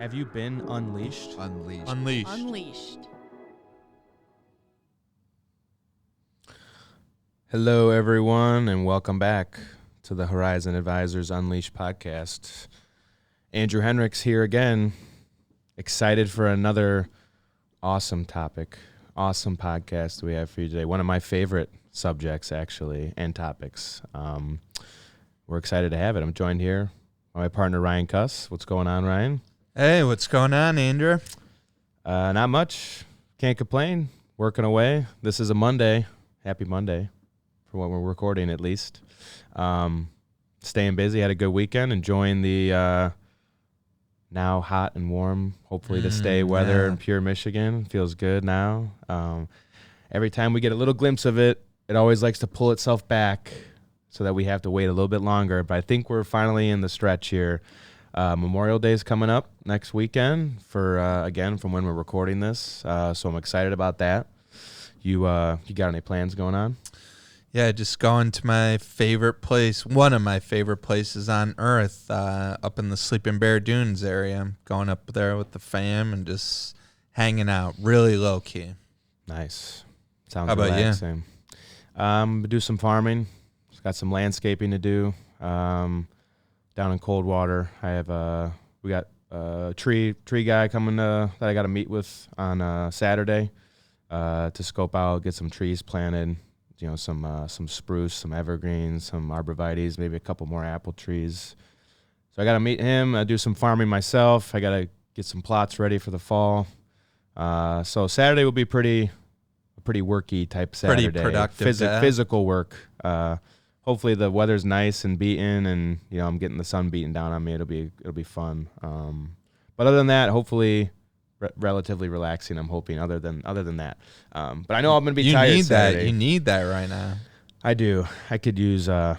Have you been unleashed? Unleashed. Hello, everyone, and welcome back to the Horizon Advisors Unleashed podcast. Andrew Hinrichs here again. Excited for another awesome topic, awesome podcast we have for you today. One of my favorite subjects, actually, and topics. We're excited to have it. I'm joined here by my partner, Ryan Kus. What's going on, Ryan? Hey, what's going on, Andrew? Not much. Can't complain. Working away. This is a Monday. Happy Monday for when we're recording, at least. Staying busy. Had a good weekend. Enjoying the now hot and warm, hopefully to stay weather in pure Michigan. Feels good now. Every time we get a little glimpse of it, it always likes to pull itself back so that we have to wait a little bit longer. But I think we're finally in the stretch here. Memorial Day is coming up next weekend for again from when we're recording this, so I'm excited about that. You got any plans going on? Yeah, just going to my favorite place, one of my favorite places on earth, up in the Sleeping Bear Dunes area. I'm going up there with the fam and just hanging out, really low key. Nice. Sounds How about relaxing. Do some farming. Got some landscaping to do. Down in Coldwater, I have we got a tree guy coming that I got to meet with on Saturday to scope out, get some trees planted. You know, some spruce, some evergreens, some arborvitaes, maybe a couple more apple trees. So I got to meet him. Do some farming myself. I got to get some plots ready for the fall. So Saturday will be a pretty worky type Saturday. Pretty productive. Physical work. Hopefully the weather's nice and beaten, and I'm getting the sun beating down on me. It'll be fun. But other than that, hopefully relatively relaxing. I'm hoping. Other than that, but I know I'm gonna be tired. You need Saturday. that. You need that right now. I do. I could use a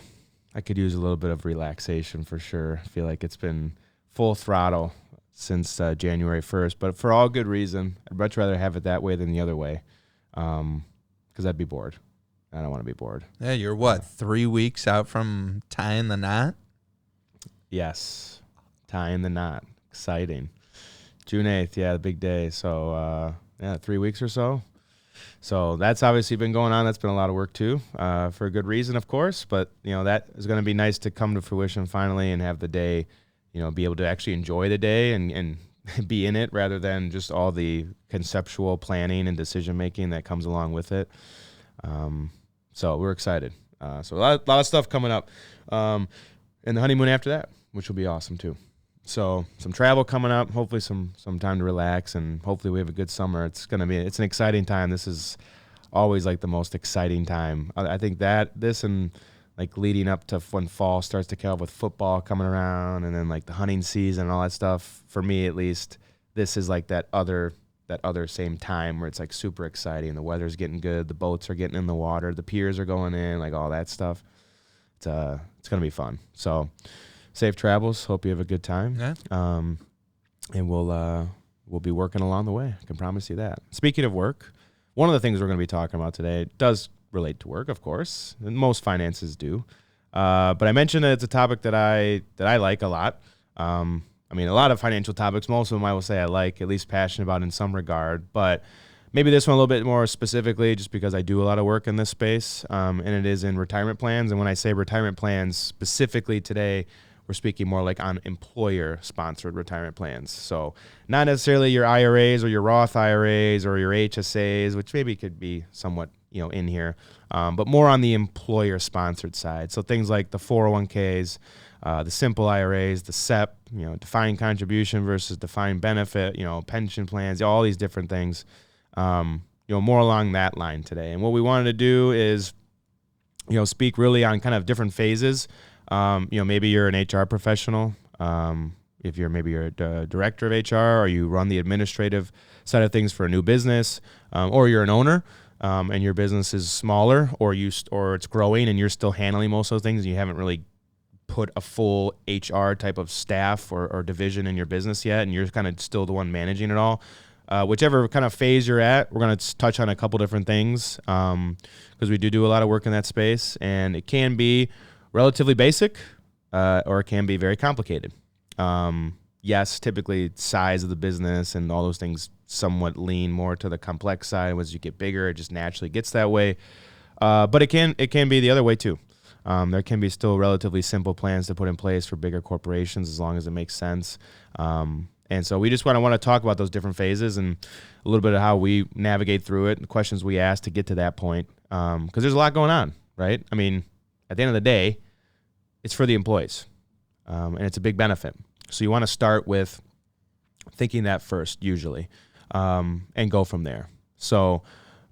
little bit of relaxation for sure. I feel like it's been full throttle since January 1st, but for all good reason. I'd much rather have it that way than the other way, because I'd be bored. I don't want to be bored. Yeah, you're what, 3 weeks out from tying the knot? Yes, tying the knot. Exciting. June 8th, yeah, the big day. So, 3 weeks or so. So that's obviously been going on. That's been a lot of work too, for a good reason, of course. But, that is going to be nice to come to fruition finally and have the day, be able to actually enjoy the day and be in it rather than just all the conceptual planning and decision-making that comes along with it. So we're excited. So a lot of stuff coming up. And the honeymoon after that, which will be awesome too. So some travel coming up, hopefully some time to relax, and hopefully we have a good summer. It's an exciting time. This is always like the most exciting time. I think that this and like leading up to when fall starts to kick off with football coming around, and then like the hunting season and all that stuff, for me at least, this is like that other same time where it's like super exciting. The weather's getting good. The boats are getting in the water. The piers are going in, like all that stuff. It's going to be fun. So safe travels. Hope you have a good time. Yeah. And we'll be working along the way. I can promise you that. Speaking of work, one of the things we're going to be talking about today does relate to work, of course. And most finances do. But I mentioned that it's a topic that I like a lot. A lot of financial topics, most of them I will say I like, at least passionate about in some regard, but maybe this one a little bit more specifically just because I do a lot of work in this space, and it is in retirement plans. And when I say retirement plans specifically today, we're speaking more like on employer-sponsored retirement plans. So not necessarily your IRAs or your Roth IRAs or your HSAs, which maybe could be somewhat in here, but more on the employer-sponsored side. So things like the 401ks, the simple IRAs, the SEP, defined contribution versus defined benefit, pension plans, all these different things, more along that line today. And what we wanted to do is, speak really on kind of different phases. Maybe you're an HR professional. If you're a director of HR, or you run the administrative side of things for a new business, or you're an owner, and your business is smaller, or it's growing and you're still handling most of those things and you haven't really put a full HR type of staff or division in your business yet, and you're kind of still the one managing it all. Whichever kind of phase you're at, we're going to touch on a couple different things, because we do a lot of work in that space, and it can be relatively basic, or it can be very complicated. yes, typically size of the business and all those things somewhat lean more to the complex side. As you get bigger, it just naturally gets that way. But it can be the other way too. There can be still relatively simple plans to put in place for bigger corporations as long as it makes sense. And so we just want to talk about those different phases and a little bit of how we navigate through it and questions we ask to get to that point. Because there's a lot going on, right? I mean, at the end of the day, it's for the employees, and it's a big benefit. So you want to start with thinking that first, usually, and go from there. So,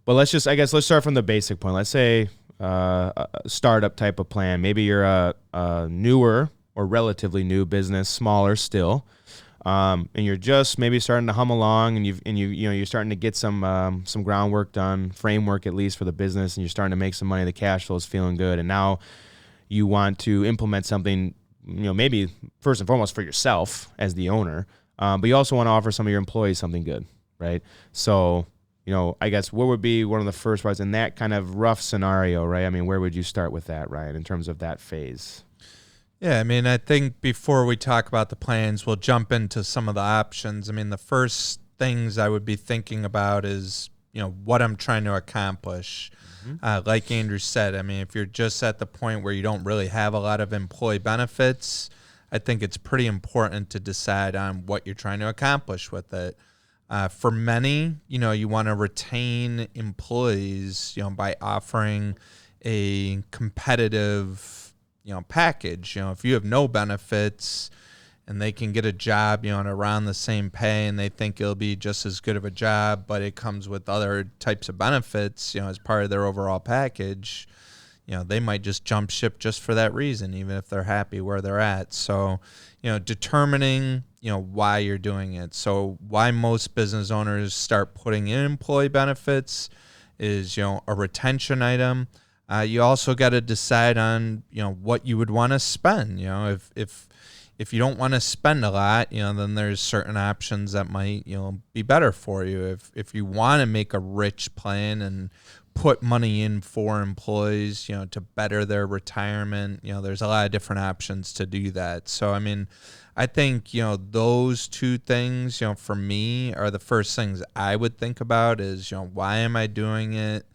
but let's start from the basic point. Let's say a startup type of plan. Maybe you're a newer or relatively new business, smaller still, and you're just maybe starting to hum along, and you're starting to get some groundwork done, framework at least for the business, and you're starting to make some money. The cash flow is feeling good, and now you want to implement something, maybe first and foremost for yourself as the owner, but you also want to offer some of your employees something good, right? So, I guess what would be one of the first parts in that kind of rough scenario, right? I mean, where would you start with that, Ryan, in terms of that phase? Yeah, I mean, I think before we talk about the plans, we'll jump into some of the options. I mean, the first things I would be thinking about is, what I'm trying to accomplish. Like Andrew said, I mean, if you're just at the point where you don't really have a lot of employee benefits, I think it's pretty important to decide on what you're trying to accomplish with it. For many, you want to retain employees, by offering a competitive, package. If you have no benefits and they can get a job, at around the same pay, and they think it'll be just as good of a job, but it comes with other types of benefits, as part of their overall package, they might just jump ship just for that reason, even if they're happy where they're at. So, determining, why you're doing it. So why most business owners start putting in employee benefits is, a retention item. You also got to decide on, what you would want to spend. If you don't want to spend a lot, then there's certain options that might, be better for you. If you want to make a rich plan and put money in for employees, to better their retirement, there's a lot of different options to do that. So, I mean, I think, those two things, for me are the first things I would think about is, why am I doing it?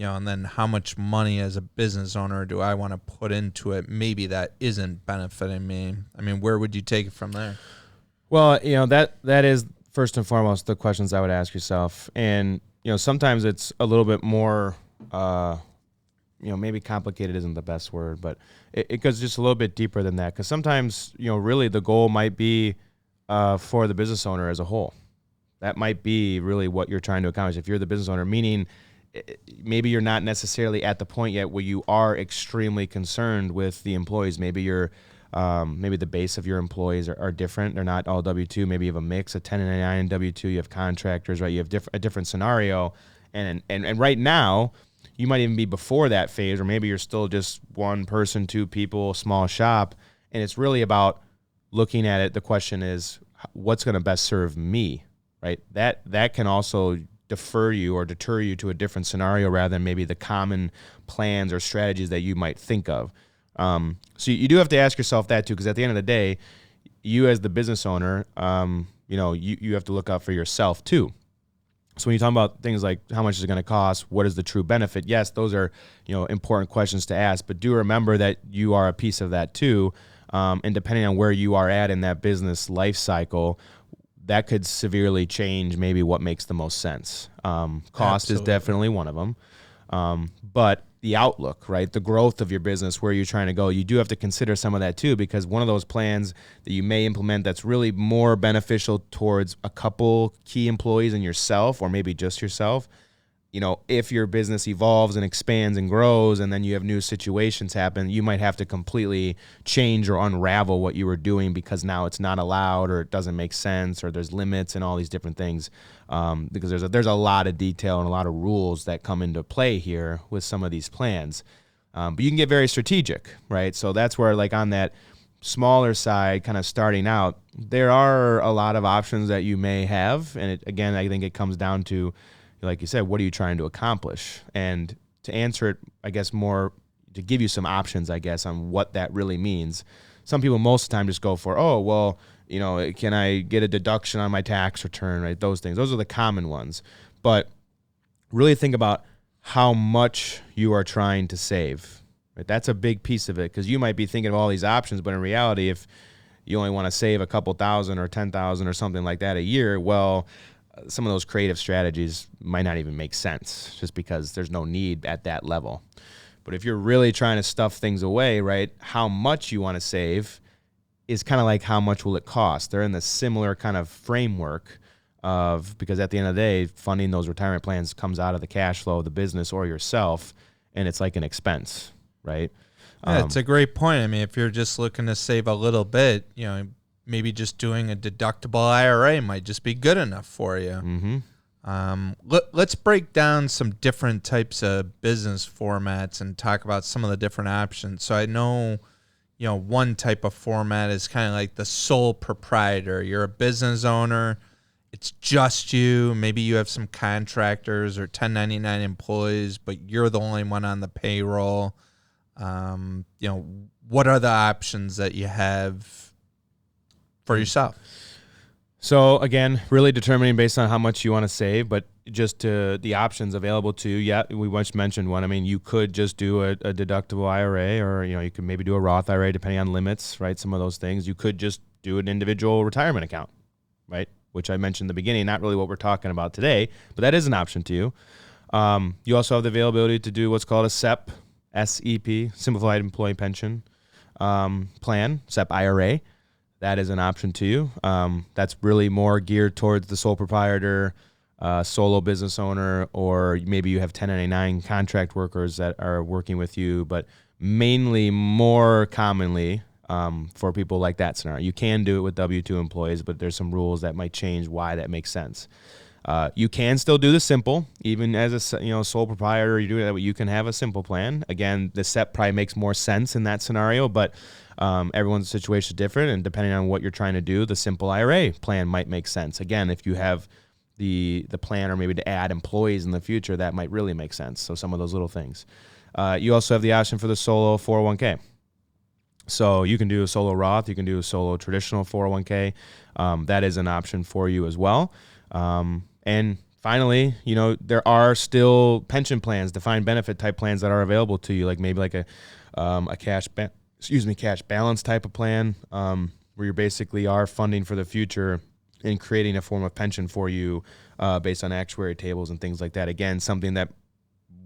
And then how much money as a business owner do I want to put into it? Maybe that isn't benefiting me. I mean, where would you take it from there? Well, that is first and foremost the questions I would ask yourself. And, sometimes it's a little bit more, maybe complicated isn't the best word, but it goes just a little bit deeper than that. Because sometimes, really the goal might be for the business owner as a whole. That might be really what you're trying to accomplish. If you're the business owner, meaning maybe you're not necessarily at the point yet where you are extremely concerned with the employees. Maybe you're, maybe the base of your employees are different. They're not all W-2. Maybe you have a mix of 1099 and W-2. You have contractors, right? You have a different scenario. And right now, you might even be before that phase, or maybe you're still just one person, two people, small shop. And it's really about looking at it. The question is, what's going to best serve me, right? That can also defer you or deter you to a different scenario rather than maybe the common plans or strategies that you might think of. So you do have to ask yourself that too, because at the end of the day, you as the business owner, you have to look out for yourself too. So when you talk about things like how much is it going to cost, what is the true benefit? Yes, those are, important questions to ask, but do remember that you are a piece of that too. And depending on where you are at in that business life cycle, that could severely change maybe what makes the most sense. Cost Absolutely. Is definitely one of them. But the outlook, right? The growth of your business, where you're trying to go, you do have to consider some of that too, because one of those plans that you may implement that's really more beneficial towards a couple key employees and yourself, or maybe just yourself, if your business evolves and expands and grows and then you have new situations happen, you might have to completely change or unravel what you were doing because now it's not allowed or it doesn't make sense or there's limits and all these different things, because there's a lot of detail and a lot of rules that come into play here with some of these plans. But you can get very strategic, right? So that's where, like, on that smaller side, kind of starting out, there are a lot of options that you may have. And again, I think it comes down to, like you said, what are you trying to accomplish? And to answer it, I guess, more to give you some options, I guess, on what that really means. Some people most of the time just go for, can I get a deduction on my tax return, right? Those things. Those are the common ones. But really think about how much you are trying to save. Right? That's a big piece of it, because you might be thinking of all these options, but in reality, if you only want to save a couple thousand or 10,000 or something like that a year, well, some of those creative strategies might not even make sense just because there's no need at that level. But if you're really trying to stuff things away, right, how much you want to save is kind of like how much will it cost. They're in the similar kind of framework of, because at the end of the day, funding those retirement plans comes out of the cash flow of the business or yourself, and it's like an expense, right? Yeah, it's a great point. I mean, if you're just looking to save a little bit, maybe just doing a deductible IRA might just be good enough for you. Mm-hmm. Let's break down some different types of business formats and talk about some of the different options. So I know, one type of format is kind of like the sole proprietor. You're a business owner. It's just you. Maybe you have some contractors or 1099 employees, but you're the only one on the payroll. What are the options that you have for yourself? So again, really determining based on how much you want to save, but just the options available to you. Yeah, we once mentioned one. I mean, you could just do a deductible IRA, or you could maybe do a Roth IRA depending on limits, right? Some of those things. You could just do an individual retirement account, right? Which I mentioned in the beginning, not really what we're talking about today, but that is an option to you. You also have the availability to do what's called a SEP, SEP, Simplified Employee Pension Plan, SEP IRA. That is an option to you. That's really more geared towards the sole proprietor, solo business owner, or maybe you have 1099 contract workers that are working with you, but mainly more commonly for people like that scenario. You can do it with W-2 employees, but there's some rules that might change why that makes sense. You can still do the simple, even as a sole proprietor. You do that, you can have a simple plan. Again, the SEP probably makes more sense in that scenario, but everyone's situation is different, and depending on what you're trying to do, the simple IRA plan might make sense. Again, if you have the plan, or maybe to add employees in the future, that might really make sense. So some of those little things. You also have the option for the solo 401k. So you can do a solo Roth, you can do a solo traditional 401k. That is an option for you as well. And finally, there are still pension plans, defined benefit type plans that are available to you, like maybe like a cash balance type of plan, where you basically are funding for the future and creating a form of pension for you based on actuary tables and things like that. Again, something that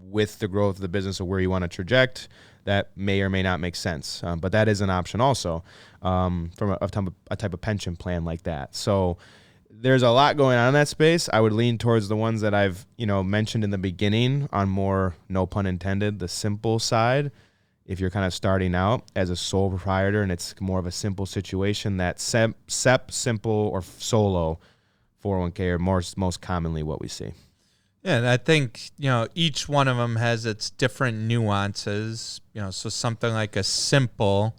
with the growth of the business or where you want to traject, that may or may not make sense. But that is an option also from a type of pension plan like that. So there's a lot going on in that space. I would lean towards the ones that I've mentioned in the beginning on more, no pun intended, the simple side. If you're kind of starting out as a sole proprietor and it's more of a simple situation, that SEP, simple, or solo 401k are most commonly what we see. Yeah, and I think, each one of them has its different nuances. So something like a simple,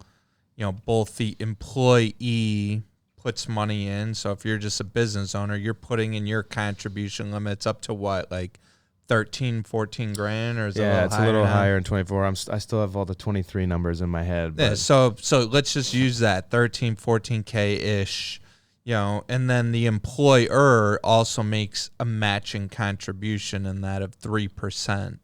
both the employee puts money in. So if you're just a business owner, you're putting in your contribution limits up to what, like 13, 14 grand, or is yeah, it's a little higher in 24. I still have all the 23 numbers in my head. But. Yeah, so let's just use that 13, 14K ish, and then the employer also makes a matching contribution in that of 3%. Mm-hmm.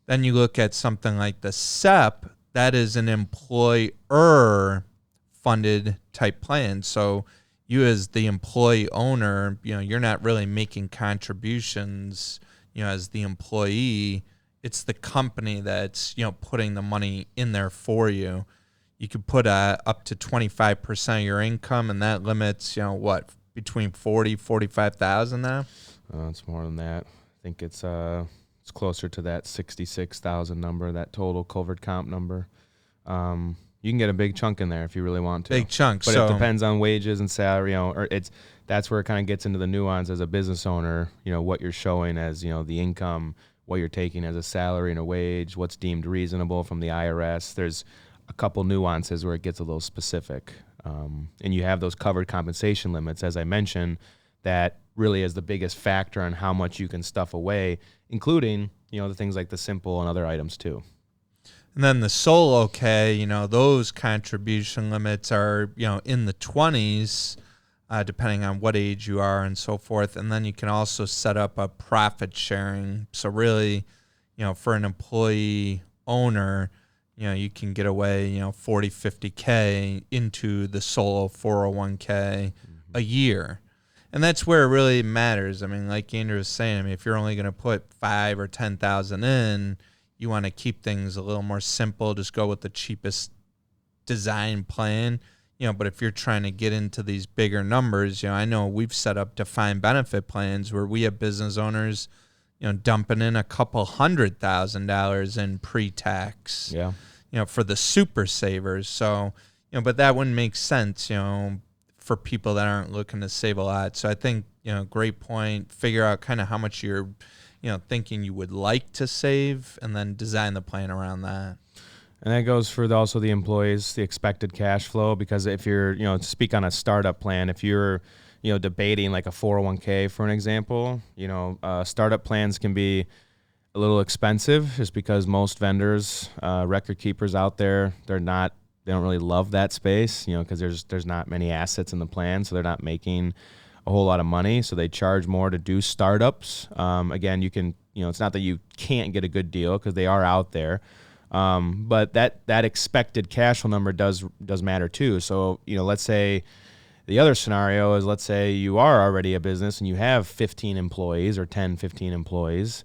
Then you look at something like the SEP, that is an employer funded type plan. So you as the employee owner, you're not really making contributions, as the employee. It's the company that's, putting the money in there for you. You could put up to 25% of your income, and that limits, between 40, 45,000 now? It's more than that. I think it's closer to that 66,000 number, that total covered comp number. You can get a big chunk in there if you really want to. Big chunk. But it depends on wages and salary, or that's where it kind of gets into the nuance as a business owner, what you're showing as, the income, what you're taking as a salary and a wage, what's deemed reasonable from the IRS. There's a couple nuances where it gets a little specific. And you have those covered compensation limits, as I mentioned, that really is the biggest factor on how much you can stuff away, including, the things like the simple and other items too. And then the solo K, those contribution limits are, in the 20s. depending on what age you are and so forth. And then you can also set up a profit sharing. So really, for an employee owner, you can get away, 40, 50K into the solo 401k a year. And that's where it really matters. I mean, like Andrew was saying, if you're only going to put 5 or 10,000 in, you want to keep things a little more simple. Just go with the cheapest design plan. But if you're trying to get into these bigger numbers, I know we've set up defined benefit plans where we have business owners, dumping in a couple $100,000 in pre-tax. Yeah. For the super savers. So, but that wouldn't make sense, for people that aren't looking to save a lot. So I think, great point. Figure out kind of how much you're, thinking you would like to save, and then design the plan around that. And that goes for also the employees, the expected cash flow, because if you're, to speak on a startup plan, if you're, debating like a 401k, for an example, startup plans can be a little expensive just because most vendors, record keepers out there, they don't really love that space, because there's not many assets in the plan, so they're not making a whole lot of money, so they charge more to do startups. Again, you can, it's not that you can't get a good deal because they are out there, but that expected cash flow number does matter too. So, let's say the other scenario is, let's say you are already a business and you have 15 employees or 10, 15 employees.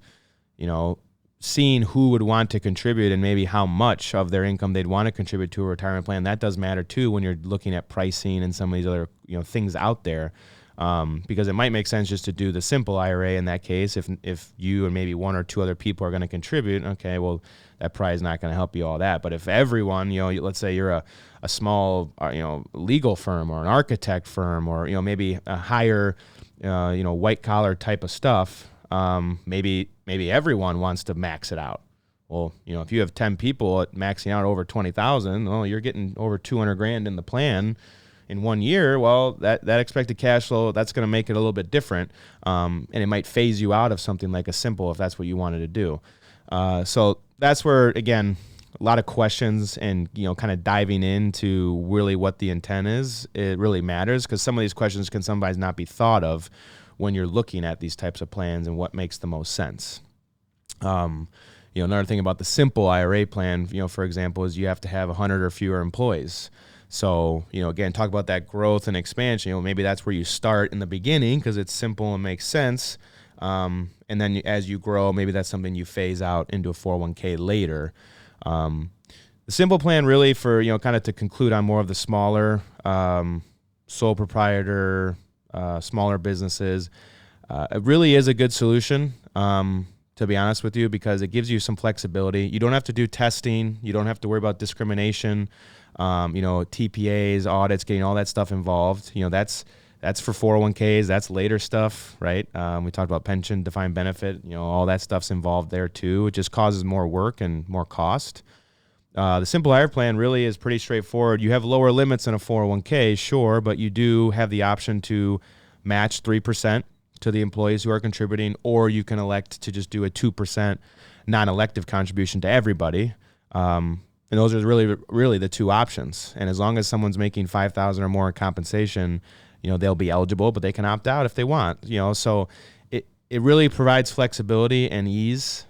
Seeing who would want to contribute and maybe how much of their income they'd want to contribute to a retirement plan, that does matter too when you're looking at pricing and some of these other things out there, because it might make sense just to do the simple IRA in that case. If you and maybe one or two other people are going to contribute, okay, well, that probably is not going to help you all that. But if everyone, let's say you're a small legal firm or an architect firm, or maybe a higher white collar type of stuff. Maybe everyone wants to max it out. Well, if you have 10 people maxing out over 20,000, well, you're getting over 200 grand in the plan in 1 year. Well, that expected cash flow, that's going to make it a little bit different. And it might phase you out of something like a simple, if that's what you wanted to do. So that's where, again, a lot of questions and, kind of diving into really what the intent is, it really matters, because some of these questions can sometimes not be thought of when you're looking at these types of plans and what makes the most sense. Another thing about the simple IRA plan, for example, is you have to have 100 or fewer employees. So, again, talk about that growth and expansion. Maybe that's where you start in the beginning because it's simple and makes sense. And then as you grow, maybe that's something you phase out into a 401k later. The simple plan really for, kind of to conclude on more of the smaller sole proprietor, smaller businesses, it really is a good solution, to be honest with you, because it gives you some flexibility. You don't have to do testing. You don't have to worry about discrimination, TPAs, audits, getting all that stuff involved. That's for 401ks. That's later stuff, right? We talked about pension, defined benefit, all that stuff's involved there too. It just causes more work and more cost. The simple IRA plan really is pretty straightforward. You have lower limits in a 401k, sure, but you do have the option to match 3% to the employees who are contributing, or you can elect to just do a 2% non-elective contribution to everybody. And those are really the two options. And as long as someone's making $5,000 or more in compensation, they'll be eligible, but they can opt out if they want. So it really provides flexibility and ease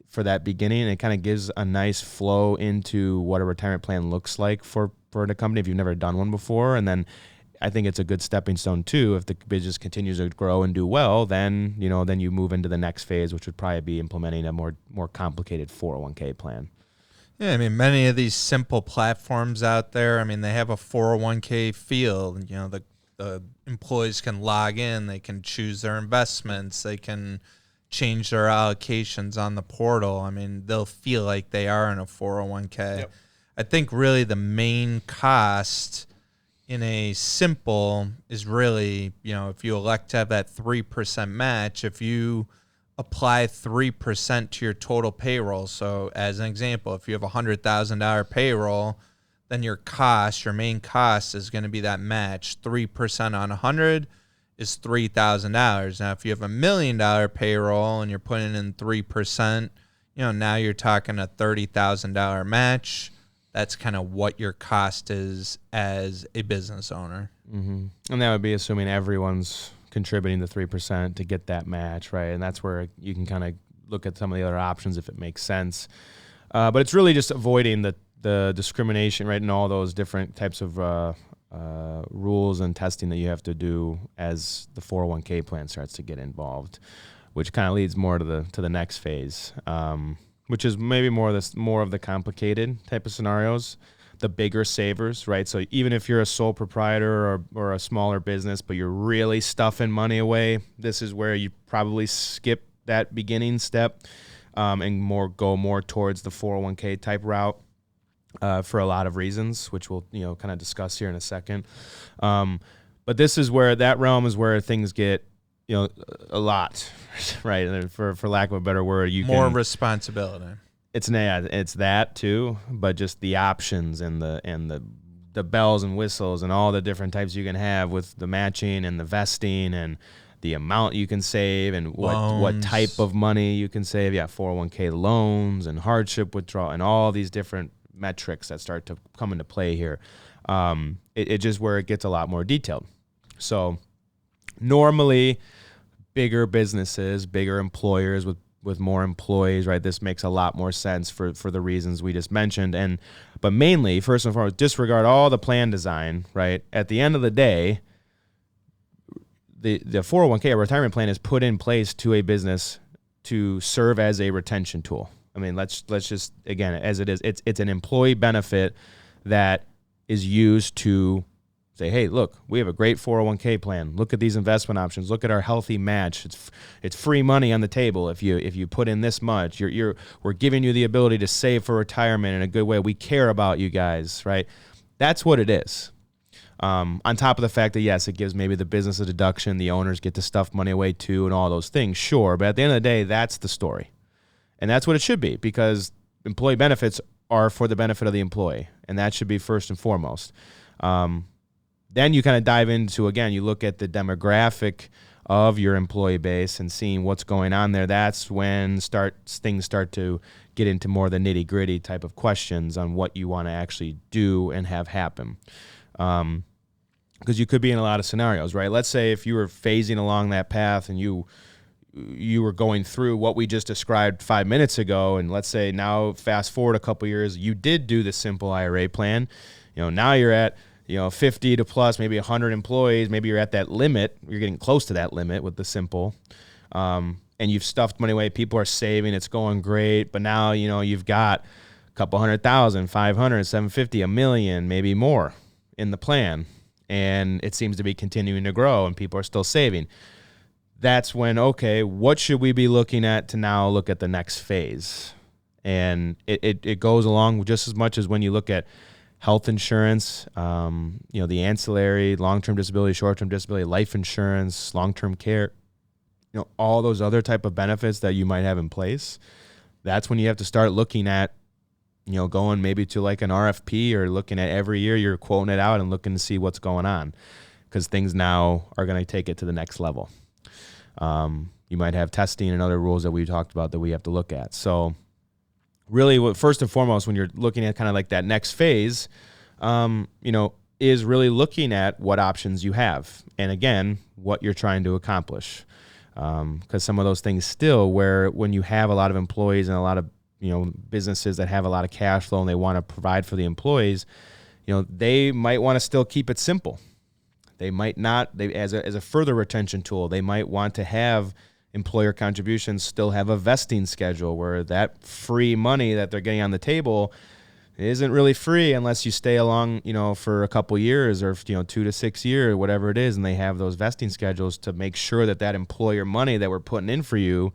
for that beginning, and it kind of gives a nice flow into what a retirement plan looks like for the company if you've never done one before. And then I think it's a good stepping stone too. If the business continues to grow and do well, then you move into the next phase, which would probably be implementing a more complicated 401k plan. Yeah, I mean, many of these simple platforms out there, I mean, they have a 401k field. The employees can log in, they can choose their investments, they can change their allocations on the portal. I mean, they'll feel like they are in a 401k. Yep. I think really the main cost in a simple is really, if you elect to have that 3% match, if you apply 3% to your total payroll. So as an example, if you have $100,000 payroll, then your main cost is going to be that match. 3% on 100 is $3,000. Now, if you have $1 million payroll and you're putting in 3%, now you're talking a $30,000 match. That's kind of what your cost is as a business owner. And that would be assuming everyone's contributing the 3% to get that match, right? And that's where you can kind of look at some of the other options if it makes sense. But it's really just avoiding the discrimination, right, and all those different types of rules and testing that you have to do as the 401k plan starts to get involved, which kind of leads more to the next phase, which is maybe more of the complicated type of scenarios, the bigger savers, right? So even if you're a sole proprietor or a smaller business, but you're really stuffing money away, this is where you probably skip that beginning step and go more towards the 401k type route for a lot of reasons, which we'll kind of discuss here in a second. But this is where that realm is where things get a lot, right? And for lack of a better word, more responsibility. It's that too, but just the options and the bells and whistles and all the different types you can have with the matching and the vesting and the amount you can save and what type of money you can save. Yeah, 401k loans and hardship withdrawal and all these different metrics that start to come into play here. It just where it gets a lot more detailed. So normally bigger businesses, bigger employers with more employees, right? This makes a lot more sense for the reasons we just mentioned. But mainly, first and foremost, disregard all the plan design, right? At the end of the day, the 401k, a retirement plan, is put in place to a business to serve as a retention tool. I mean, let's just, again, as it is, it's an employee benefit that is used to say, hey, look, we have a great 401k plan. Look at these investment options. Look at our healthy match. It's free money on the table if you put in this much. We're giving you the ability to save for retirement in a good way. We care about you guys, right? That's what it is. On top of the fact that, yes, it gives maybe the business a deduction, the owners get to stuff money away too and all those things, sure. But at the end of the day, that's the story. And that's what it should be, because employee benefits are for the benefit of the employee, and that should be first and foremost. Then you kind of dive into, again, you look at the demographic of your employee base and seeing what's going on there. That's when things start to get into more of the nitty-gritty type of questions on what you want to actually do and have happen. Because you could be in a lot of scenarios, right? Let's say if you were phasing along that path and you were going through what we just described 5 minutes ago, and let's say now fast forward a couple years, you did do the simple IRA plan. Now you're at 50 to plus, maybe 100 employees. Maybe you're at that limit. You're getting close to that limit with the simple. And you've stuffed money away. People are saving. It's going great. But now, you've got a couple 100,000, 500, 750, $1 million, maybe more in the plan. And it seems to be continuing to grow and people are still saving. That's when, okay, what should we be looking at to now look at the next phase? And it goes along just as much as when you look at health insurance, the ancillary, long-term disability, short-term disability, life insurance, long-term care, all those other type of benefits that you might have in place. That's when you have to start looking at, going maybe to like an RFP or looking at every year you're quoting it out and looking to see what's going on, because things now are going to take it to the next level. You might have testing and other rules that we talked about that we have to look at. So really, first and foremost, when you're looking at kind of like that next phase, is really looking at what options you have. And again, what you're trying to accomplish. Because some of those things still, where when you have a lot of employees and a lot of, businesses that have a lot of cash flow and they want to provide for the employees, they might want to still keep it simple. They might not, as a further retention tool, they might want to have employer contributions still have a vesting schedule where that free money that they're getting on the table isn't really free unless you stay along, for a couple years or, 2 to 6 years, whatever it is. And they have those vesting schedules to make sure that employer money that we're putting in for you,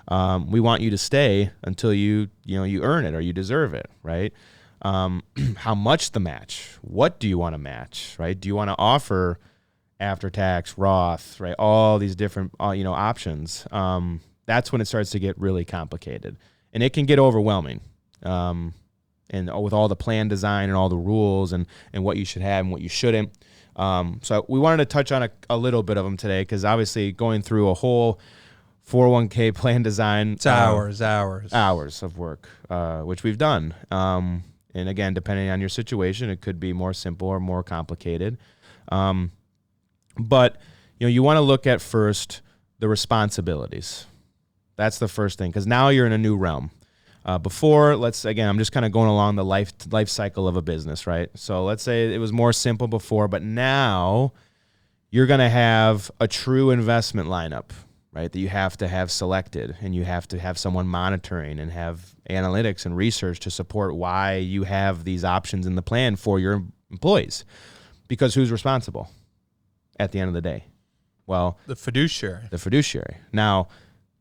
we want you to stay until you earn it or you deserve it, right? How much the match? What do you want to match, right? Do you want to offer after tax, Roth, right? All these different, options. That's when it starts to get really complicated, and it can get overwhelming. And with all the plan design and all the rules and what you should have and what you shouldn't. So we wanted to touch on a little bit of them today, because obviously going through a whole 401k plan design. It's hours of work, which we've done. And again, depending on your situation, it could be more simple or more complicated. But you want to look at first the responsibilities. That's the first thing, because now you're in a new realm. Before, I'm just kind of going along the life cycle of a business, right? So let's say it was more simple before, but now you're going to have a true investment lineup, right? That you have to have selected, and you have to have someone monitoring and have analytics and research to support why you have these options in the plan for your employees. Because who's responsible at the end of the day? Well, the fiduciary. Now,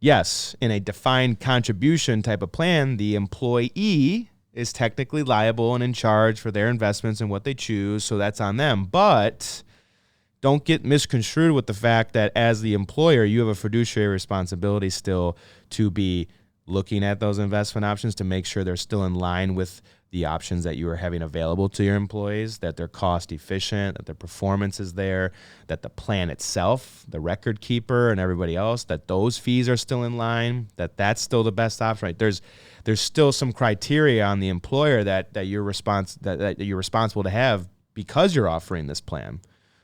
yes, in a defined contribution type of plan, the employee is technically liable and in charge for their investments and what they choose, so that's on them. But don't get misconstrued with the fact that as the employer, you have a fiduciary responsibility still to be looking at those investment options to make sure they're still in line with the options that you are having available to your employees, that they're cost efficient, that their performance is there, that the plan itself, the record keeper and everybody else, that those fees are still in line, that that's still the best option, right? There's still some criteria on the employer that you're responsible to have because you're offering this plan.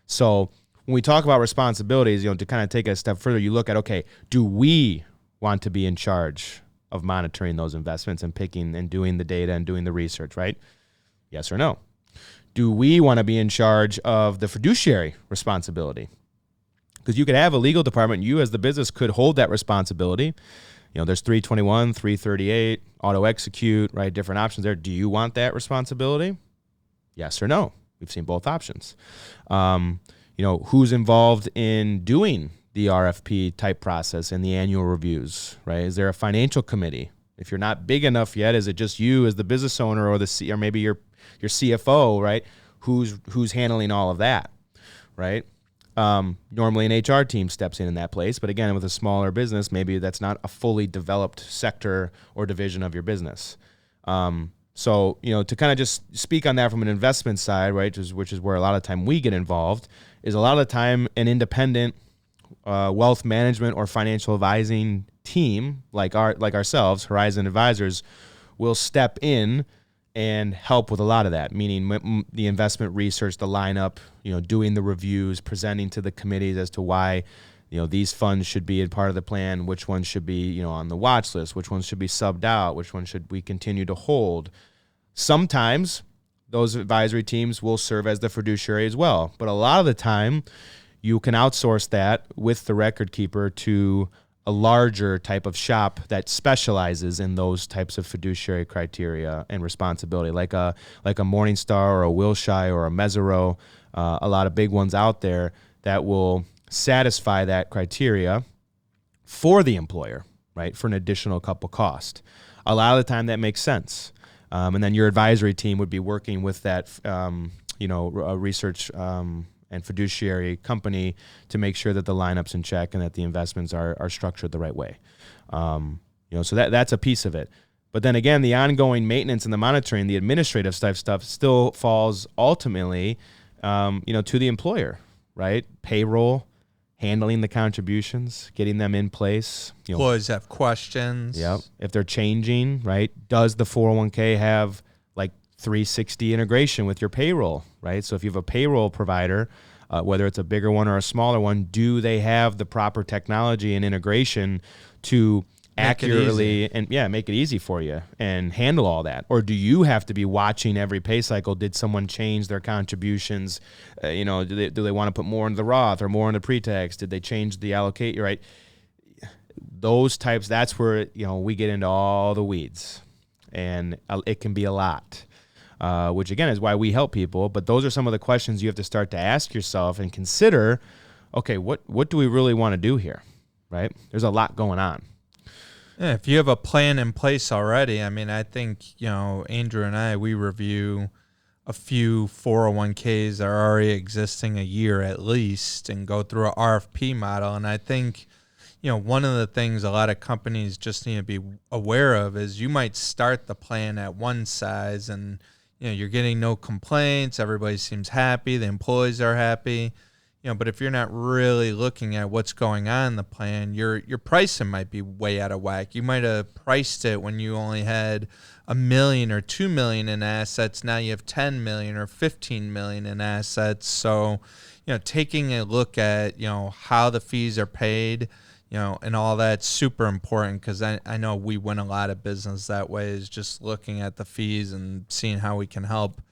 So when we talk about responsibilities, to kind of take it a step further, you look at, okay, do we want to be in charge of monitoring those investments and picking and doing the data and doing the research, right? Yes or no? Do we want to be in charge of the fiduciary responsibility? Because you could have a legal department, you as the business could hold that responsibility. There's 321, 338, auto execute, right? Different options there. Do you want that responsibility? Yes or no? We've seen both options. Who's involved in doing the RFP type process and the annual reviews, right? Is there a financial committee? If you're not big enough yet, is it just you as the business owner or or maybe your CFO, right? Who's handling all of that, right? Normally an HR team steps in that place, but again, with a smaller business, maybe that's not a fully developed sector or division of your business. So, to kind of just speak on that from an investment side, right, which is where a lot of time we get involved, is a lot of the time an independent wealth management or financial advising team like ourselves, Horizon Advisors, will step in and help with a lot of that, meaning the investment research, the lineup, doing the reviews, presenting to the committees as to why these funds should be a part of the plan, which ones should be on the watch list, which ones should be subbed out, which ones should we continue to hold. Sometimes those advisory teams will serve as the fiduciary as well, but a lot of the time you can outsource that with the record keeper to a larger type of shop that specializes in those types of fiduciary criteria and responsibility, like a Morningstar or a Wilshire or a Mesereau, a lot of big ones out there that will satisfy that criteria for the employer, right, for an additional couple cost. A lot of the time that makes sense. And then your advisory team would be working with that, research and fiduciary company to make sure that the lineup's in check and that the investments are structured the right way. So that's a piece of it. But then again, the ongoing maintenance and the monitoring, the administrative type stuff still falls ultimately, to the employer, right? Payroll, handling the contributions, getting them in place. Employees have questions. Yep. If they're changing, right? Does the 401k have like 360 integration with your payroll, right? So if you have a payroll provider, whether it's a bigger one or a smaller one, do they have the proper technology and integration to accurately make it easy for you and handle all that? Or do you have to be watching every pay cycle? Did someone change their contributions? Do they want to put more into the Roth or more into pre-tax? Did they change the allocate? Right? Those types, that's where, we get into all the weeds, and it can be a lot, which again is why we help people. But those are some of the questions you have to start to ask yourself and consider, okay, what do we really want to do here, right? There's a lot going on. Yeah, if you have a plan in place already, I think, Andrew and I, we review a few 401ks that are already existing a year at least and go through an RFP model. And I think, one of the things a lot of companies just need to be aware of is you might start the plan at one size and, you're getting no complaints. Everybody seems happy. The employees are happy. But if you're not really looking at what's going on in the plan, your pricing might be way out of whack. You might have priced it when you only had $1 million or $2 million in assets. Now you have 10 million or 15 million in assets. So, taking a look at, how the fees are paid, and all that's super important, because I know we win a lot of business that way, is just looking at the fees and seeing how we can help.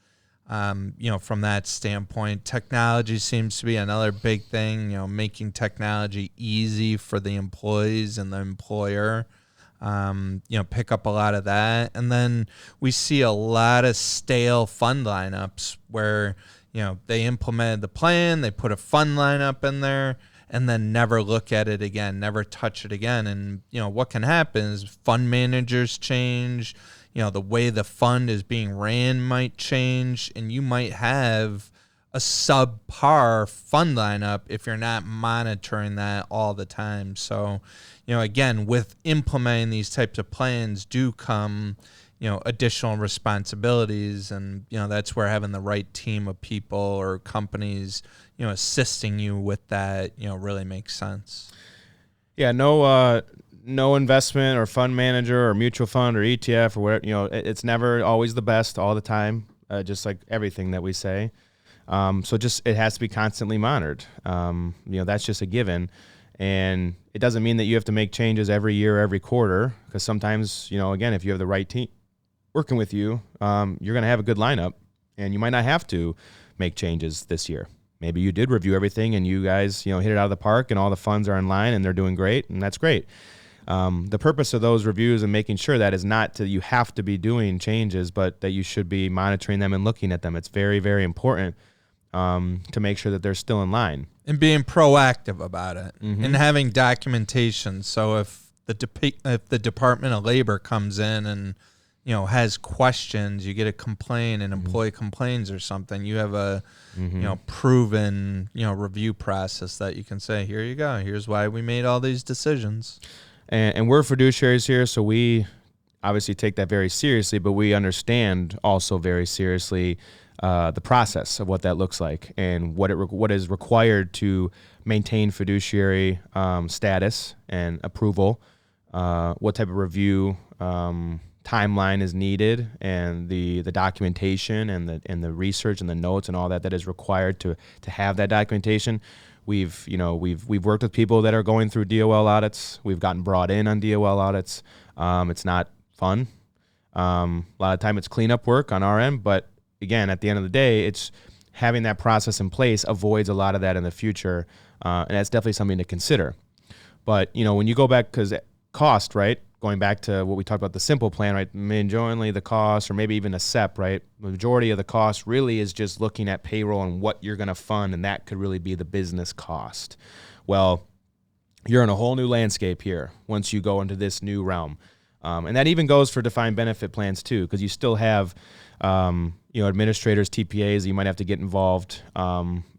From that standpoint. Technology seems to be another big thing, making technology easy for the employees and the employer, pick up a lot of that. And then we see a lot of stale fund lineups where, they implemented the plan, they put a fund lineup in there, and then never look at it again, never touch it again. And, what can happen is fund managers change, the way the fund is being ran might change, and you might have a subpar fund lineup if you're not monitoring that all the time. So, again, with implementing these types of plans do come, additional responsibilities, and, that's where having the right team of people or companies, assisting you with that, really makes sense. Yeah, no investment or fund manager or mutual fund or ETF or whatever, it's never always the best all the time, just like everything that we say. So it has to be constantly monitored. That's just a given. And it doesn't mean that you have to make changes every year, every quarter, because sometimes, again, if you have the right team working with you, you're going to have a good lineup, and you might not have to make changes this year. Maybe you did review everything and you guys, hit it out of the park and all the funds are in line and they're doing great, and that's great. The purpose of those reviews and making sure that is not you have to be doing changes, but that you should be monitoring them and looking at them. It's very, very important to make sure that they're still in line. And being proactive about it, and having documentation. So if the Department of Labor comes in and, has questions, you get a complaint, an employee complains or something, you have a, proven, review process that you can say, here you go, here's why we made all these decisions. And we're fiduciaries here, so we obviously take that very seriously, but we understand also very seriously the process of what that looks like and what is required to maintain fiduciary status and approval, what type of review timeline is needed, and the documentation and the research and the notes and all that is required to have that documentation. We've worked with people that are going through DOL audits. We've gotten brought in on DOL audits. It's not fun. A lot of time it's cleanup work on our end, but again, at the end of the day, it's having that process in place avoids a lot of that in the future, and that's definitely something to consider. But when you go back, because cost, right? Going back to what we talked about, the simple plan, right? Majority the cost, or maybe even a SEP, right? The majority of the cost really is just looking at payroll and what you're going to fund, and that could really be the business cost. Well, you're in a whole new landscape here once you go into this new realm. And that even goes for defined benefit plans too, because you still have, administrators, TPAs, you might have to get involved,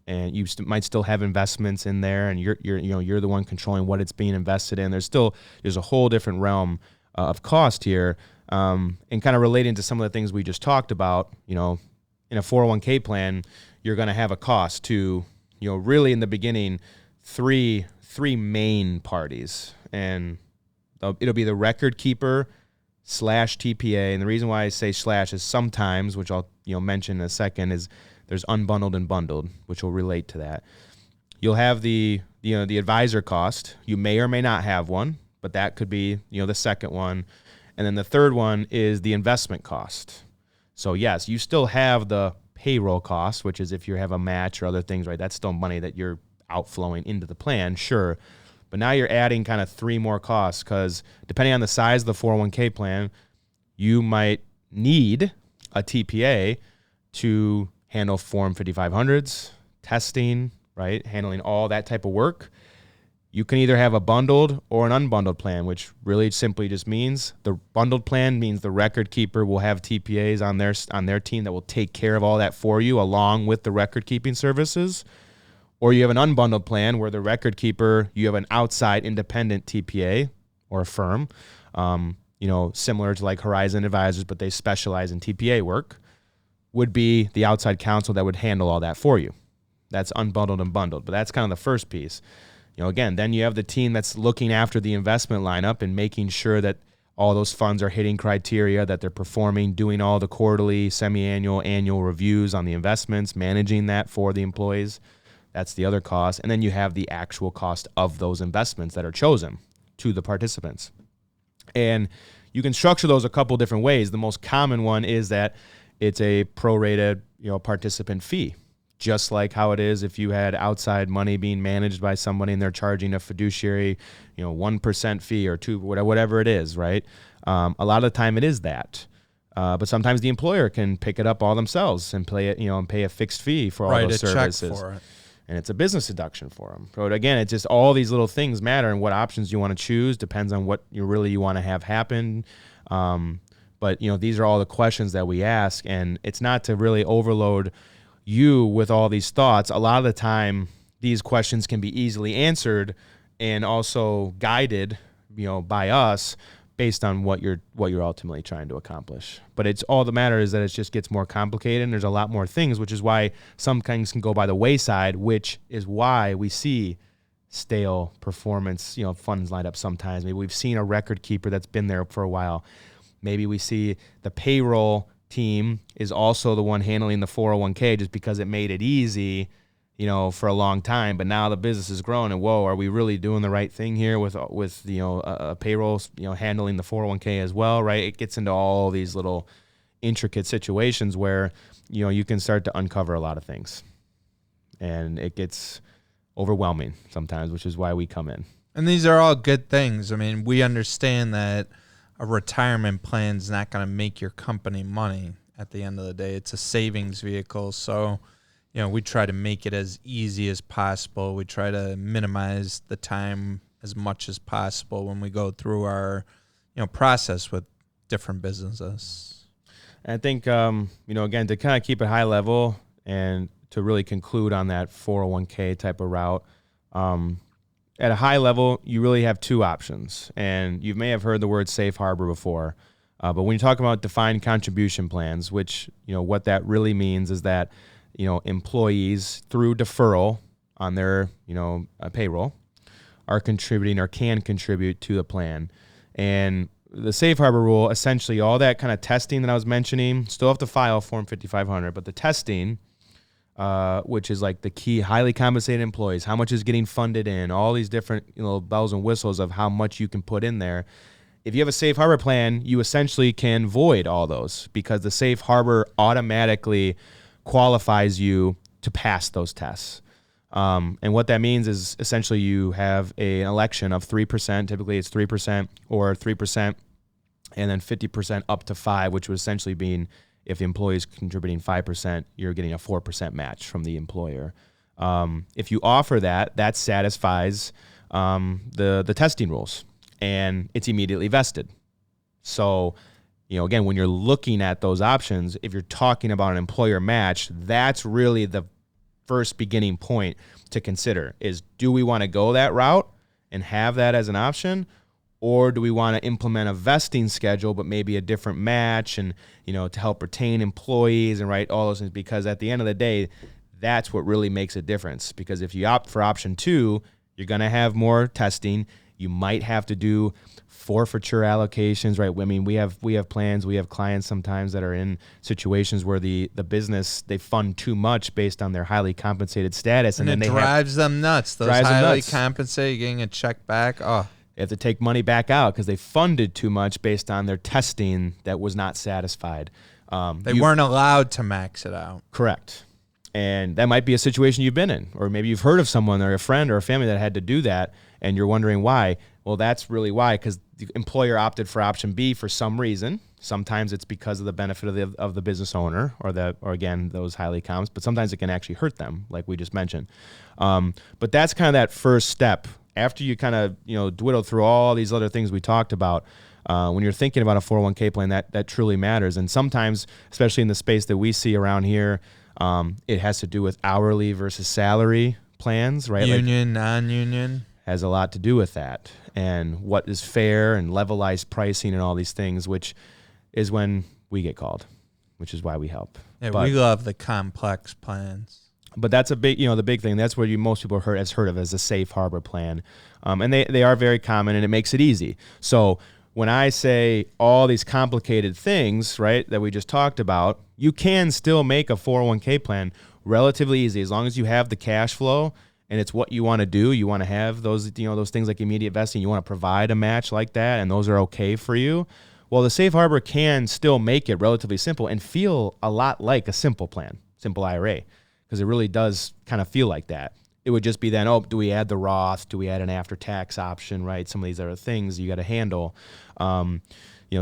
and you might still have investments in there, and you're the one controlling what it's being invested in. There's a whole different realm of cost here, and kind of relating to some of the things we just talked about. In a 401k plan, you're going to have a cost to, really in the beginning, three main parties, and it'll be the record keeper / TPA. And the reason why I say / is sometimes, which I'll mention in a second, is there's unbundled and bundled, which will relate to that. You'll have the advisor cost. You may or may not have one, but that could be the second one. And then the third one is the investment cost. So yes, you still have the payroll cost, which is if you have a match or other things, right? That's still money that you're outflowing into the plan, sure. But now you're adding kind of three more costs, because depending on the size of the 401k plan, you might need a TPA to handle Form 5500s, testing, right? Handling all that type of work. You can either have a bundled or an unbundled plan, which really simply just means the bundled plan means the record keeper will have TPAs on their team that will take care of all that for you along with the record keeping services. Or you have an unbundled plan where the record keeper, you have an outside independent TPA or a firm, similar to like Horizon Advisors, but they specialize in TPA work, would be the outside counsel that would handle all that for you. That's unbundled and bundled. But that's kind of the first piece. Again, then you have the team that's looking after the investment lineup and making sure that all those funds are hitting criteria, that they're performing, doing all the quarterly, semi-annual, annual reviews on the investments, managing that for the employees. That's the other cost. And then you have the actual cost of those investments that are chosen to the participants. And you can structure those a couple different ways. The most common one is that it's a prorated, participant fee, just like how it is if you had outside money being managed by somebody and they're charging a fiduciary, 1% fee or 2%, whatever it is, right? A lot of the time it is that. But sometimes the employer can pick it up all themselves and pay it, and pay a fixed fee for all those services. Check for it. And it's a business deduction for them. So again, it's just all these little things matter, and what options you want to choose depends on what you want to have happen. But these are all the questions that we ask, and it's not to really overload you with all these thoughts. A lot of the time, these questions can be easily answered and also guided, by us based on what you're ultimately trying to accomplish. But it's all the matter is that it just gets more complicated, and there's a lot more things, which is why some things can go by the wayside, which is why we see stale performance, funds lined up sometimes. Maybe we've seen a record keeper that's been there for a while. Maybe we see the payroll team is also the one handling the 401k just because it made it easy, for a long time. But now the business is growing, and whoa, are we really doing the right thing here with a payroll, handling the 401k as well, right? It gets into all these little intricate situations where, you can start to uncover a lot of things, and it gets overwhelming sometimes, which is why we come in. And these are all good things. I mean, we understand that a retirement plan is not going to make your company money at the end of the day. It's a savings vehicle. So, we try to make it as easy as possible. We try to minimize the time as much as possible when we go through our, process with different businesses. And I think, again, to kind of keep it high level and to really conclude on that 401k type of route, at a high level, you really have two options. And you may have heard the word safe harbor before. But when you talk about defined contribution plans, which, what that really means is that, employees through deferral on their, payroll are contributing or can contribute to the plan. And the safe harbor rule, essentially all that kind of testing that I was mentioning, still have to file Form 5500, but the testing, which is like the key highly compensated employees, how much is getting funded in, all these different bells and whistles of how much you can put in there. If you have a safe harbor plan, you essentially can void all those because the safe harbor automatically qualifies you to pass those tests. And what that means is essentially you have an election of 3%, typically it's 3% or 3%, and then 50% up to 5%, which would essentially mean if the employee is contributing 5%, you're getting a 4% match from the employer. If you offer that satisfies the testing rules, and it's immediately vested. So, again, when you're looking at those options, if you're talking about an employer match, that's really the first beginning point to consider is, do we want to go that route and have that as an option? Or do we want to implement a vesting schedule, but maybe a different match and, to help retain employees and all those things? Because at the end of the day, that's what really makes a difference. Because if you opt for option 2, you're going to have more testing. You might have to do forfeiture allocations, right? I mean, we have plans, we have clients sometimes that are in situations where the business, they fund too much based on their highly compensated status. And then it drives them nuts. Those highly compensated, getting a check back. Oh. They have to take money back out because they funded too much based on their testing that was not satisfied. They weren't allowed to max it out. Correct. And that might be a situation you've been in, or maybe you've heard of someone or a friend or a family that had to do that, and you're wondering why. Well, that's really why, because the employer opted for option B for some reason. Sometimes it's because of the benefit of the business owner or again, those highly comps, but sometimes it can actually hurt them, like we just mentioned. But that's kind of that first step. After you kind of, dwindle through all these other things we talked about, when you're thinking about a 401k plan, that truly matters. And sometimes, especially in the space that we see around here, it has to do with hourly versus salary plans, right? Union, non-union. Has a lot to do with that. And what is fair and levelized pricing and all these things, which is when we get called, which is why we help. Yeah, we love the complex plans. But that's a big, the big thing. That's what most people has heard of as a safe harbor plan. And they are very common, and it makes it easy. So when I say all these complicated things, right, that we just talked about, you can still make a 401k plan relatively easy as long as you have the cash flow and it's what you want to do. You want to have those, those things like immediate vesting. You want to provide a match like that, and those are okay for you. Well, the safe harbor can still make it relatively simple and feel a lot like a simple plan, simple IRA, because it really does kind of feel like that. It would just be then, do we add the Roth? Do we add an after-tax option, right? Some of these other things you got to handle.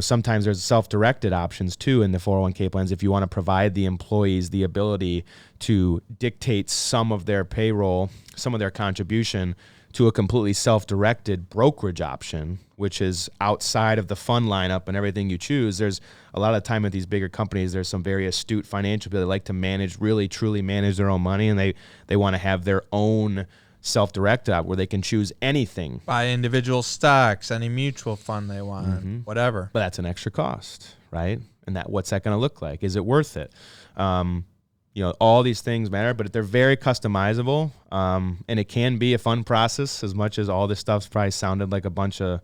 Sometimes there's self-directed options too in the 401k plans if you want to provide the employees the ability to dictate some of their payroll, some of their contribution to a completely self-directed brokerage option, which is outside of the fund lineup and everything you choose. There's a lot of time at these bigger companies, there's some very astute financial people that like to manage, really truly manage their own money, and they want to have their own self-directed app where they can choose anything. Buy individual stocks, any mutual fund they want, whatever. But that's an extra cost, right? And what's that going to look like? Is it worth it? All these things matter, but they're very customizable, and it can be a fun process as much as all this stuff's probably sounded like a bunch of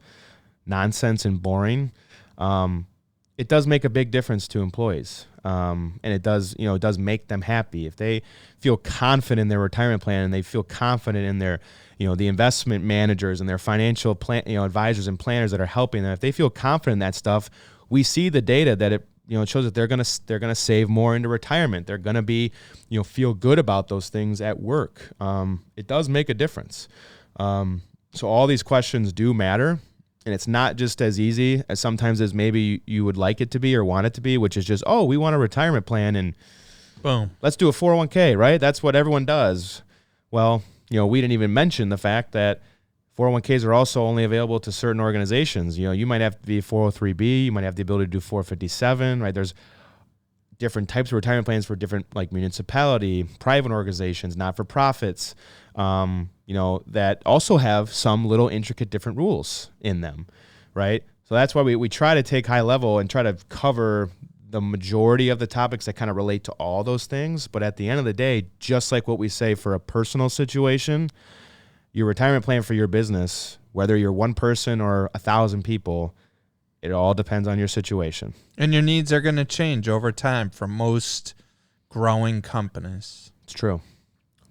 nonsense and boring. It does make a big difference to employees, and it does make them happy. If they feel confident in their retirement plan and they feel confident in their, the investment managers and their financial plan, advisors and planners that are helping them, if they feel confident in that stuff, we see the data that it shows that they're gonna save more into retirement. They're gonna be, feel good about those things at work. It does make a difference. So all these questions do matter, and it's not just as easy as sometimes as maybe you would like it to be or want it to be, which is just, we want a retirement plan and boom, let's do a 401k, right? That's what everyone does. Well, we didn't even mention the fact that 401ks are also only available to certain organizations. You might have to be 403B. You might have the ability to do 457, right? There's different types of retirement plans for different, like municipality, private organizations, not-for-profits, that also have some little intricate different rules in them, right? So that's why we try to take high level and try to cover the majority of the topics that kind of relate to all those things. But at the end of the day, just like what we say for a personal situation, your retirement plan for your business, whether you're one person or 1,000 people, it all depends on your situation. And your needs are going to change over time for most growing companies. It's true.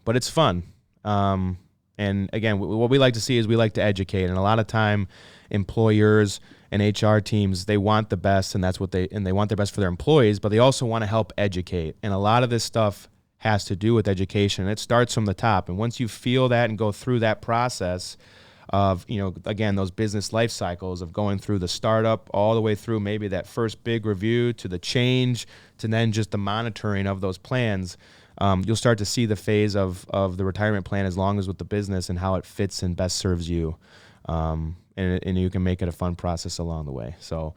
But it's fun. And again, what we like to see is we like to educate. And a lot of time, employers and HR teams, they want the best, and they want their best for their employees, but they also want to help educate. And a lot of this stuff has to do with education. It starts from the top. And once you feel that and go through that process of, again, those business life cycles of going through the startup all the way through maybe that first big review to the change to then just the monitoring of those plans, you'll start to see the phase of the retirement plan as long as with the business and how it fits and best serves you. And you can make it a fun process along the way. So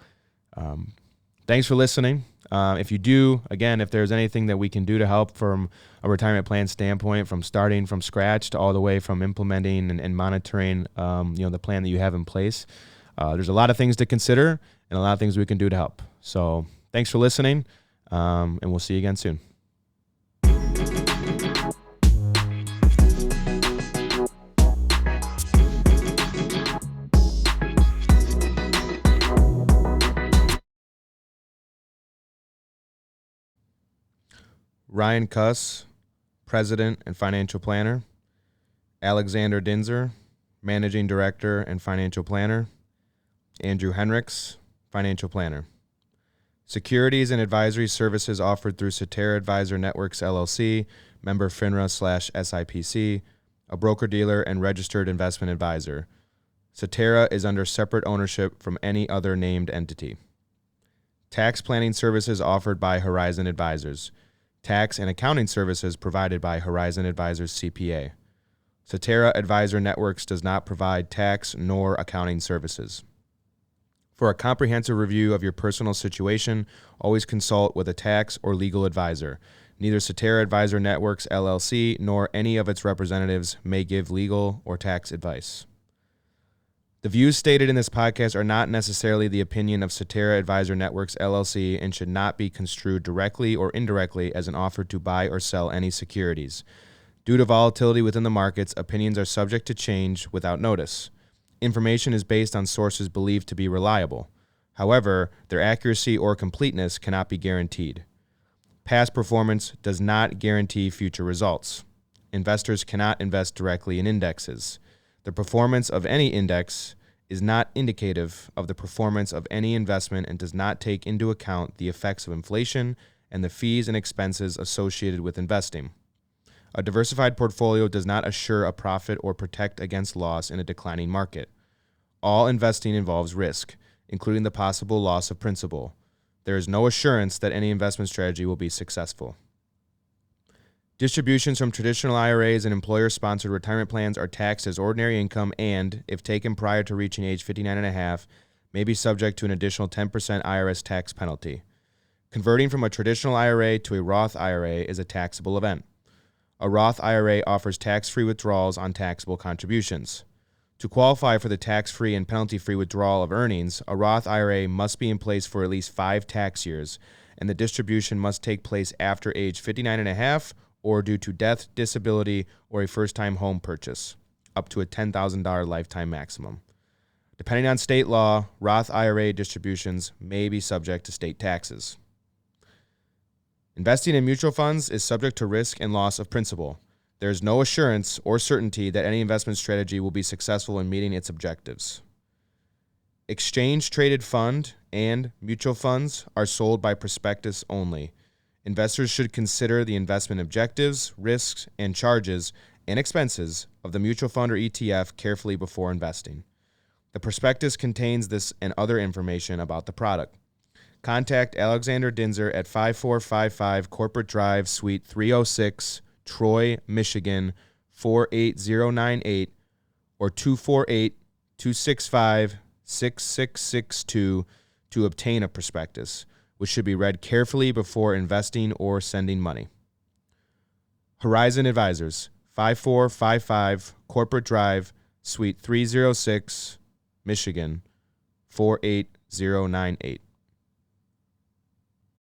thanks for listening. If you do, again, if there's anything that we can do to help from a retirement plan standpoint, from starting from scratch to all the way from implementing and monitoring, the plan that you have in place, there's a lot of things to consider and a lot of things we can do to help. So thanks for listening, and we'll see you again soon. Ryan Kus, President and Financial Planner. Alexander Dinzer, Managing Director and Financial Planner. Andrew Hinrichs, Financial Planner. Securities and advisory services offered through Cetera Advisor Networks, LLC, member FINRA/SIPC, a broker-dealer and registered investment advisor. Cetera is under separate ownership from any other named entity. Tax planning services offered by Horizon Advisors. Tax and accounting services provided by Horizon Advisors CPA. Cetera Advisor Networks does not provide tax nor accounting services. For a comprehensive review of your personal situation, always consult with a tax or legal advisor. Neither Cetera Advisor Networks LLC nor any of its representatives may give legal or tax advice. The views stated in this podcast are not necessarily the opinion of Cetera Advisor Networks LLC and should not be construed directly or indirectly as an offer to buy or sell any securities. Due to volatility within the markets, opinions are subject to change without notice. Information is based on sources believed to be reliable. However, their accuracy or completeness cannot be guaranteed. Past performance does not guarantee future results. Investors cannot invest directly in indexes. The performance of any index is not indicative of the performance of any investment and does not take into account the effects of inflation and the fees and expenses associated with investing. A diversified portfolio does not assure a profit or protect against loss in a declining market. All investing involves risk, including the possible loss of principal. There is no assurance that any investment strategy will be successful. Distributions from traditional IRAs and employer-sponsored retirement plans are taxed as ordinary income and, if taken prior to reaching age 59.5, may be subject to an additional 10% IRS tax penalty. Converting from a traditional IRA to a Roth IRA is a taxable event. A Roth IRA offers tax-free withdrawals on taxable contributions. To qualify for the tax-free and penalty-free withdrawal of earnings, a Roth IRA must be in place for at least 5 tax years, and the distribution must take place after age 59.5 or due to death, disability, or a first-time home purchase, up to a $10,000 lifetime maximum. Depending on state law, Roth IRA distributions may be subject to state taxes. Investing in mutual funds is subject to risk and loss of principal. There is no assurance or certainty that any investment strategy will be successful in meeting its objectives. Exchange-traded fund and mutual funds are sold by prospectus only. Investors should consider the investment objectives, risks, and charges and expenses of the mutual fund or ETF carefully before investing. The prospectus contains this and other information about the product. Contact Alexander Dinzer at 5455 Corporate Drive, Suite 306, Troy, Michigan, 48098 or 248-265-6662 to obtain a prospectus, which should be read carefully before investing or sending money. Horizon Advisors, 5455 Corporate Drive, Suite 306, Michigan, 48098.